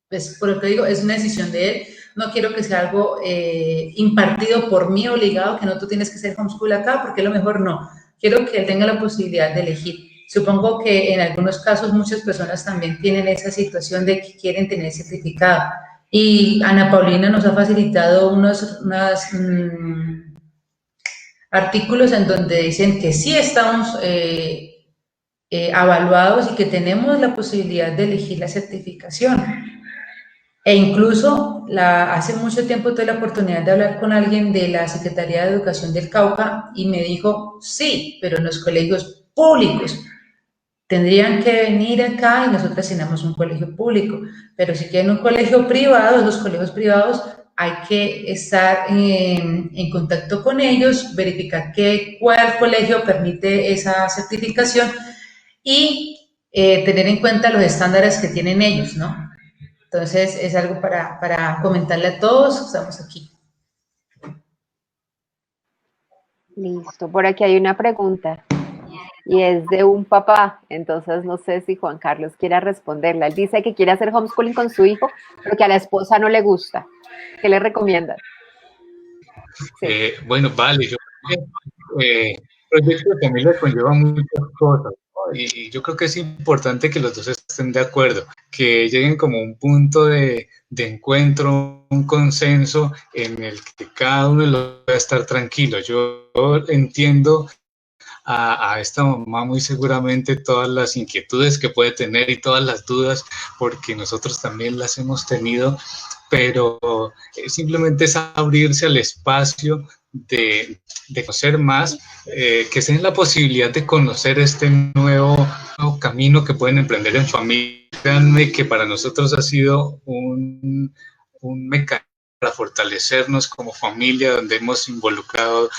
Pues por lo que digo, es una decisión de él. No quiero que sea algo impartido por mí, obligado, que no, tú tienes que ser homeschool acá, porque a lo mejor no. Quiero que él tenga la posibilidad de elegir. Supongo que en algunos casos muchas personas también tienen esa situación de que quieren tener certificado. Y Ana Paulina nos ha facilitado unos artículos en donde dicen que sí estamos evaluados y que tenemos la posibilidad de elegir la certificación. E incluso hace mucho tiempo tuve la oportunidad de hablar con alguien de la Secretaría de Educación del Cauca y me dijo, sí, pero en los colegios públicos tendrían que venir acá y nosotros tenemos un colegio público, pero si quieren un colegio privado, los colegios privados hay que estar en contacto con ellos, verificar cuál colegio permite esa certificación y tener en cuenta los estándares que tienen ellos, ¿no? Entonces, es algo para comentarle a todos, estamos aquí. Listo, por aquí hay una pregunta y es de un papá, entonces no sé si Juan Carlos quiera responderla. Él dice que quiere hacer homeschooling con su hijo, pero que a la esposa no le gusta. ¿Qué le recomiendan? Sí. Bueno, vale, yo creo que el proyecto de familia conlleva muchas cosas, ¿no? Y yo creo que es importante que los dos estén de acuerdo, que lleguen como un punto de encuentro, un consenso en el que cada uno lo va a estar tranquilo. Yo entiendo a esta mamá muy seguramente todas las inquietudes que puede tener y todas las dudas, porque nosotros también las hemos tenido, pero simplemente es abrirse al espacio de conocer más, que se den la posibilidad de conocer este nuevo camino que pueden emprender en familia. Créanme que para nosotros ha sido un mecanismo para fortalecernos como familia, donde hemos involucrado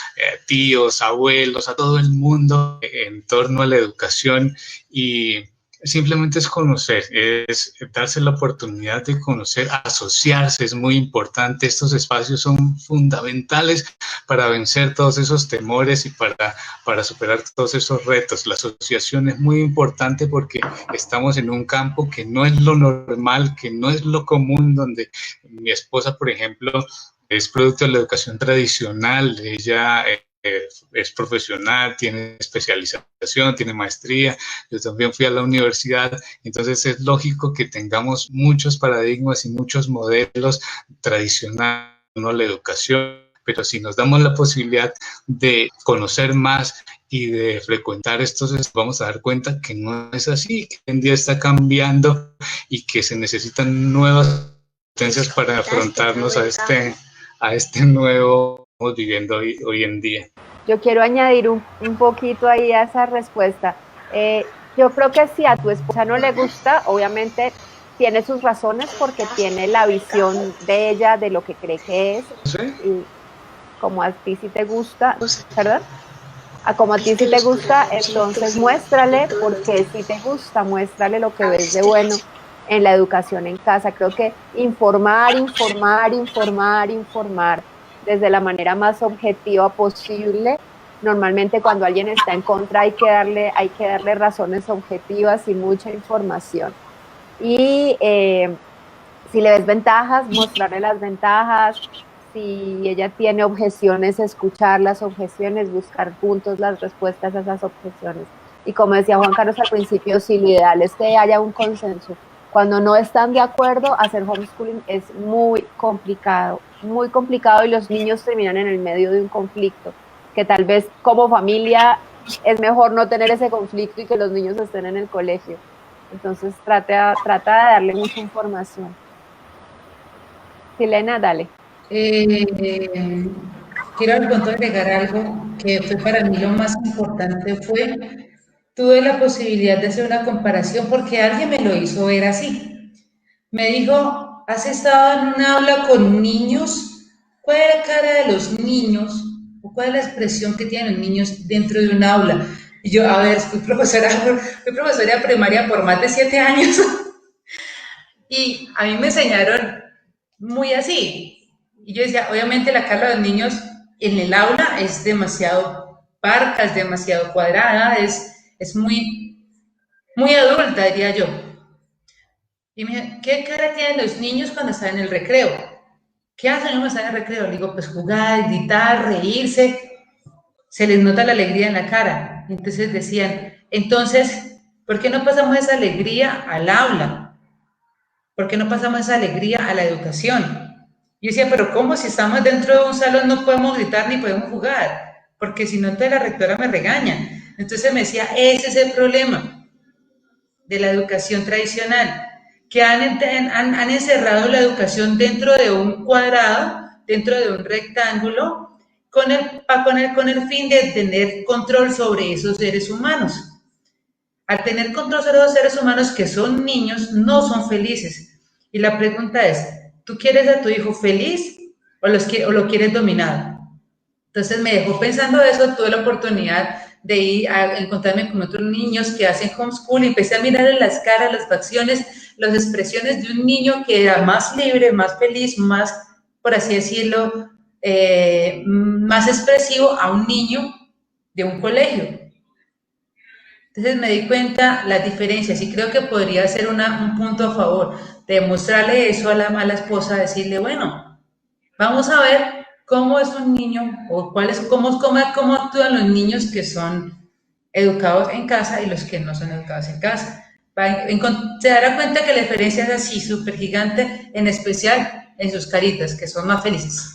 tíos, abuelos, a todo el mundo en torno a la educación y simplemente es conocer, es darse la oportunidad de conocer, asociarse, es muy importante. Estos espacios son fundamentales para vencer todos esos temores y para superar todos esos retos. La asociación es muy importante porque estamos en un campo que no es lo normal, que no es lo común, donde mi esposa, por ejemplo, es producto de la educación tradicional. Ella es profesional, tiene especialización, tiene maestría. Yo también fui a la universidad, entonces es lógico que tengamos muchos paradigmas y muchos modelos tradicionales, ¿no? La educación, pero si nos damos la posibilidad de conocer más y de frecuentar estos, vamos a dar cuenta que no es así, que hoy en día está cambiando y que se necesitan nuevas competencias para afrontarnos a este nuevo que estamos viviendo hoy en día. Yo quiero añadir un poquito ahí a esa respuesta. Yo creo que si a tu esposa no le gusta, obviamente tiene sus razones porque tiene la visión de ella, de lo que cree que es. ¿Sí? Y como a ti sí te gusta, ¿perdón? Como a ti sí te gusta, entonces muéstrale porque si te gusta, muéstrale lo que ves de bueno en la educación en casa. Creo que informar desde la manera más objetiva posible. Normalmente cuando alguien está en contra hay que darle razones objetivas y mucha información. Y si le ves ventajas, mostrarle las ventajas. Si ella tiene objeciones, escuchar las objeciones, buscar juntos las respuestas a esas objeciones. Y como decía Juan Carlos al principio, sí, lo ideal es que haya un consenso. Cuando no están de acuerdo, hacer homeschooling es muy complicado y los niños terminan en el medio de un conflicto, que tal vez como familia es mejor no tener ese conflicto y que los niños estén en el colegio. Entonces trata de darle mucha información. Silena, dale. Quiero al punto agregar algo que fue para mí lo más importante tuve la posibilidad de hacer una comparación porque alguien me lo hizo ver así. Me dijo, ¿has estado en un aula con niños? ¿Cuál es la cara de los niños? ¿O cuál es la expresión que tienen los niños dentro de un aula? Y yo, a ver, fui profesora primaria por más de 7 años y a mí me enseñaron muy así. Y yo decía, obviamente la cara de los niños en el aula es demasiado parca, es demasiado cuadrada, es muy, muy adulta, diría yo. Y me dije, ¿qué cara tienen los niños cuando están en el recreo? ¿Qué hacen cuando están en el recreo? Le digo, pues jugar, gritar, reírse. Se les nota la alegría en la cara. Entonces decían, entonces, ¿por qué no pasamos esa alegría al aula? ¿Por qué no pasamos esa alegría a la educación? Yo decía, pero ¿cómo? Si estamos dentro de un salón no podemos gritar ni podemos jugar, porque si no, entonces la rectora me regaña. Entonces me decía, ese es el problema de la educación tradicional, que han encerrado la educación dentro de un cuadrado, dentro de un rectángulo, con el fin de tener control sobre esos seres humanos. Al tener control sobre los seres humanos que son niños, no son felices. Y la pregunta es, ¿tú quieres a tu hijo feliz o lo quieres dominado? Entonces me dejó pensando eso, tuve la oportunidad de ir a encontrarme con otros niños que hacen homeschool y empecé a mirar en las caras, las facciones, las expresiones de un niño que era más libre, más feliz, más, por así decirlo, más expresivo a un niño de un colegio. Entonces me di cuenta las diferencias y creo que podría ser un punto a favor de mostrarle eso a la esposa, decirle, bueno, vamos a ver cómo es un niño o cómo actúan los niños que son educados en casa y los que no son educados en casa. Se dará cuenta que la diferencia es así, súper gigante, en especial en sus caritas, que son más felices.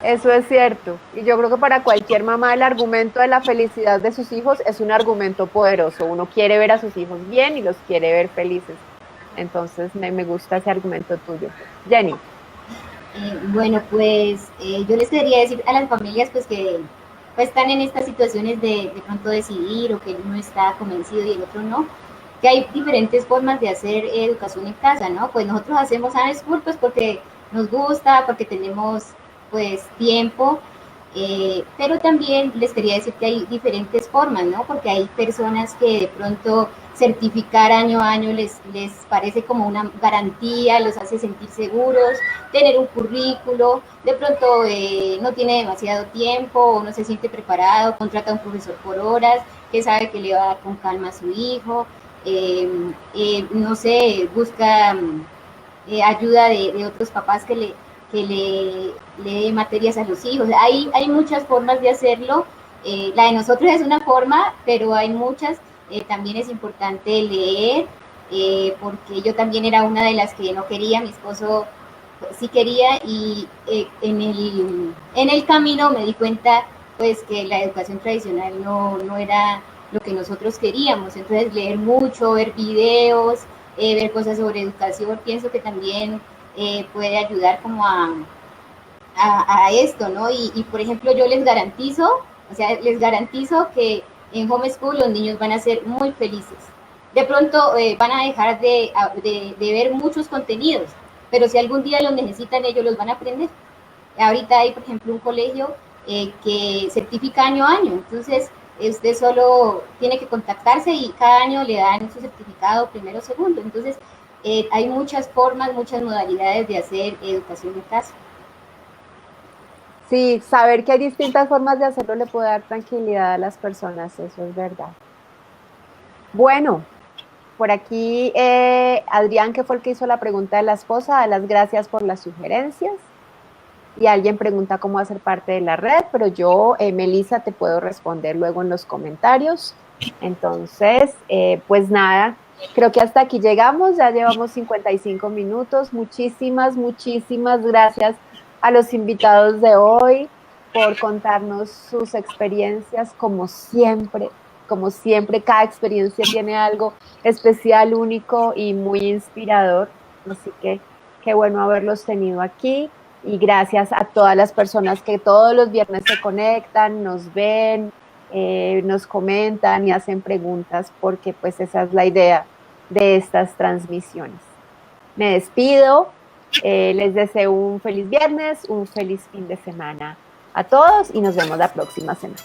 Eso es cierto. Y yo creo que para cualquier mamá el argumento de la felicidad de sus hijos es un argumento poderoso. Uno quiere ver a sus hijos bien y los quiere ver felices. Entonces me gusta ese argumento tuyo. Jenny. Bueno, pues yo les quería decir a las familias pues que pues, están en estas situaciones de pronto decidir o que uno está convencido y el otro no, que hay diferentes formas de hacer educación en casa, ¿no? Pues nosotros hacemos homeschool pues porque nos gusta, porque tenemos pues tiempo, Pero también les quería decir que hay diferentes formas, ¿no? Porque hay personas que de pronto certificar año a año les parece como una garantía, los hace sentir seguros, tener un currículo, de pronto no tiene demasiado tiempo o no se siente preparado, contrata a un profesor por horas que sabe que le va a dar con calma a su hijo, no sé, busca ayuda de otros papás que le dé materias a los hijos. Hay muchas formas de hacerlo. La de nosotros es una forma, pero hay muchas. También es importante leer, porque yo también era una de las que no quería, mi esposo sí quería, y en el camino me di cuenta pues que la educación tradicional no era lo que nosotros queríamos. Entonces leer mucho, ver videos, ver cosas sobre educación, pienso que también puede ayudar como a esto, ¿no? Por ejemplo, yo les garantizo, o sea, les garantizo que en homeschool los niños van a ser muy felices. De pronto van a dejar de ver muchos contenidos, pero si algún día los necesitan, ellos los van a aprender. Ahorita hay, por ejemplo, un colegio que certifica año a año, entonces usted solo tiene que contactarse y cada año le dan su certificado primero o segundo. Entonces, hay muchas formas, muchas modalidades de hacer educación en casa. Sí, saber que hay distintas formas de hacerlo le puede dar tranquilidad a las personas, eso es verdad. Bueno, por aquí Adrián, que fue el que hizo la pregunta de la esposa, da las gracias por las sugerencias. Y alguien pregunta cómo hacer parte de la red, pero yo, Melissa, te puedo responder luego en los comentarios. Entonces, pues nada, creo que hasta aquí llegamos, ya llevamos 55 minutos. Muchísimas gracias a los invitados de hoy por contarnos sus experiencias, como siempre, cada experiencia tiene algo especial, único y muy inspirador. Así que qué bueno haberlos tenido aquí. Y gracias a todas las personas que todos los viernes se conectan, nos ven, nos comentan y hacen preguntas, porque pues esa es la idea de estas transmisiones. Me despido, les deseo un feliz viernes, un feliz fin de semana a todos y nos vemos la próxima semana.